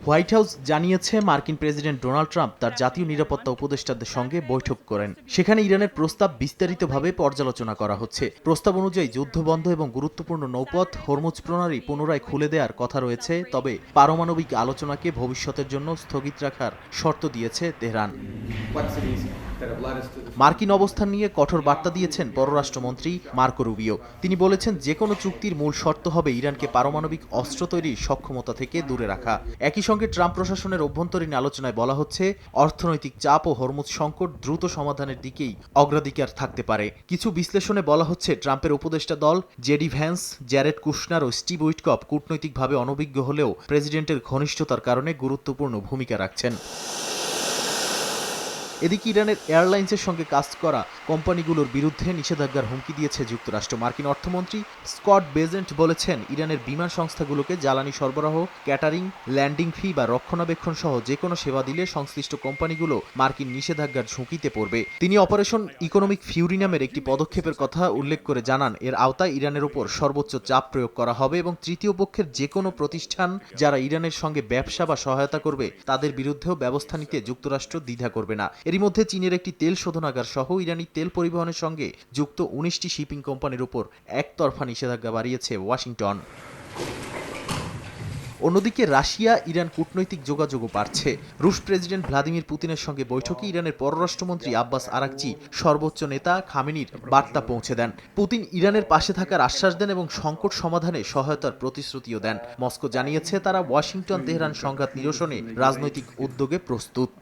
White house জানিয়েছে মার্কিন president Donald Trump তার জাতীয় নিরাপত্তা উপদেষ্টাদের সঙ্গে বৈঠক করেন। সেখানে ইরানের প্রস্তাব বিস্তারিতভাবে পর্যালোচনা করা হচ্ছে। প্রস্তাব অনুযায়ী যুদ্ধবন্ধ এবং গুরুত্বপূর্ণ নৌপথ হরমুজ প্রণালী পুনরায় খুলে দেওয়ার কথা রয়েছে, তবে পারমাণবিক আলোচনাকে ভবিষ্যতের জন্য স্থগিত রাখার শর্ত দিয়েছে তেহরান। মার্কিন অবস্থান নিয়ে কঠোর বার্তা দিয়েছেন পররাষ্ট্রমন্ত্রী মার্কো রুবিও। তিনি বলেছেন, যে কোনো চুক্তির মূল শর্ত হবে ইরানকে পারমাণবিক অস্ত্র তৈরির সক্ষমতা থেকে দূরে রাখা। একই সঙ্গে ট্রাম্প প্রশাসনের অভ্যন্তরীণ আলোচনায় বলা হচ্ছে, অর্থনৈতিক চাপ ও হরমুজ সংকট দ্রুত সমাধানের দিকেই অগ্রাধিকার থাকতে পারে। কিছু বিশ্লেষণে বলা হচ্ছে, ট্রাম্পের উপদেষ্টা দল জেডি ভ্যান্স, জ্যারেড কুশনার ও স্টিভ উইটকফ কূটনৈতিকভাবে অনভিজ্ঞ হলেও প্রেসিডেন্টের ঘনিষ্ঠতার কারণে গুরুত্বপূর্ণ ভূমিকা রাখছেন। এদিকে ইরানের এয়ারলাইন্সের সঙ্গে কাজ করা কোম্পানিগুলোর বিরুদ্ধে নিষেধাজ্ঞার হুমকি দিয়েছে যুক্তরাষ্ট্র। মার্কিন অর্থমন্ত্রী স্কট বেজেন্ট বলেছেন, ইরানের বিমান সংস্থাগুলোকে জ্বালানি সরবরাহ, ক্যাটারিং, ল্যান্ডিং ফি বা রক্ষণাবেক্ষণ সহ যে কোনো সেবা দিলে সংশ্লিষ্ট কোম্পানিগুলো মার্কিন নিষেধাজ্ঞার ঝুঁকিতে পড়বে। তিনি অপারেশন ইকোনমিক ফিউরি নামের একটি পদক্ষেপের কথা উল্লেখ করে জানান, এর আওতায় ইরানের উপর সর্বোচ্চ চাপ প্রয়োগ করা হবে এবং তৃতীয় পক্ষের যে কোনো প্রতিষ্ঠান যারা ইরানের সঙ্গে ব্যবসা বা সহায়তা করবে তাদের বিরুদ্ধেও ব্যবস্থা নিতে যুক্তরাষ্ট্র দ্বিধা করবে না। এরই মধ্যে চীনের একটি তেল শোধনাগার সহ ইরানি তেল পরিবহনের সঙ্গে যুক্ত ১৯টি শিপিং কোম্পানির উপর একতরফা নিষেধাজ্ঞা বাড়িয়েছে ওয়াশিংটন। অন্যদিকে রাশিয়া ইরান কূটনৈতিক যোগাযোগও বাড়ছে। রুশ প্রেসিডেন্ট ভ্লাদিমির পুতিনের সঙ্গে বৈঠকে ইরানের পররাষ্ট্রমন্ত্রী আব্বাস আরাকচি সর্বোচ্চ নেতা খামেনির বার্তা পৌঁছে দেন। পুতিন ইরানের পাশে থাকার আশ্বাস দেন এবং সংকট সমাধানে সহায়তার প্রতিশ্রুতিও দেন। মস্কো জানিয়েছে, তারা ওয়াশিংটন তেহরান সংঘাত নিরসনে রাজনৈতিক উদ্যোগে প্রস্তুত।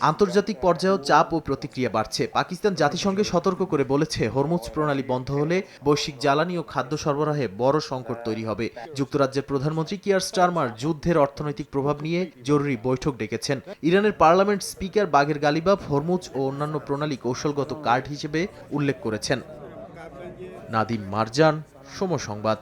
আন্তর্জাতিক পর্যায়েও চাপ ও প্রতিক্রিয়া বাড়ছে। পাকিস্তান জাতিসংঘে সতর্ক করে বলেছে, হরমুজ প্রণালী বন্ধ হলে বৈশ্বিক জ্বালানি ও খাদ্য সরবরাহে বড় সংকট তৈরি হবে। যুক্তরাজ্যের প্রধানমন্ত্রী কিয়ার স্টারমার যুদ্ধের অর্থনৈতিক প্রভাব নিয়ে জরুরি বৈঠক ডেকেছেন। ইরানের parliament speaker Bagher Ghalibaf Hormuz ও অন্যান্য প্রণালী কৌশলগত কার্ড হিসেবে উল্লেখ করেছেন। নাদিম মারজান, সময় সংবাদ।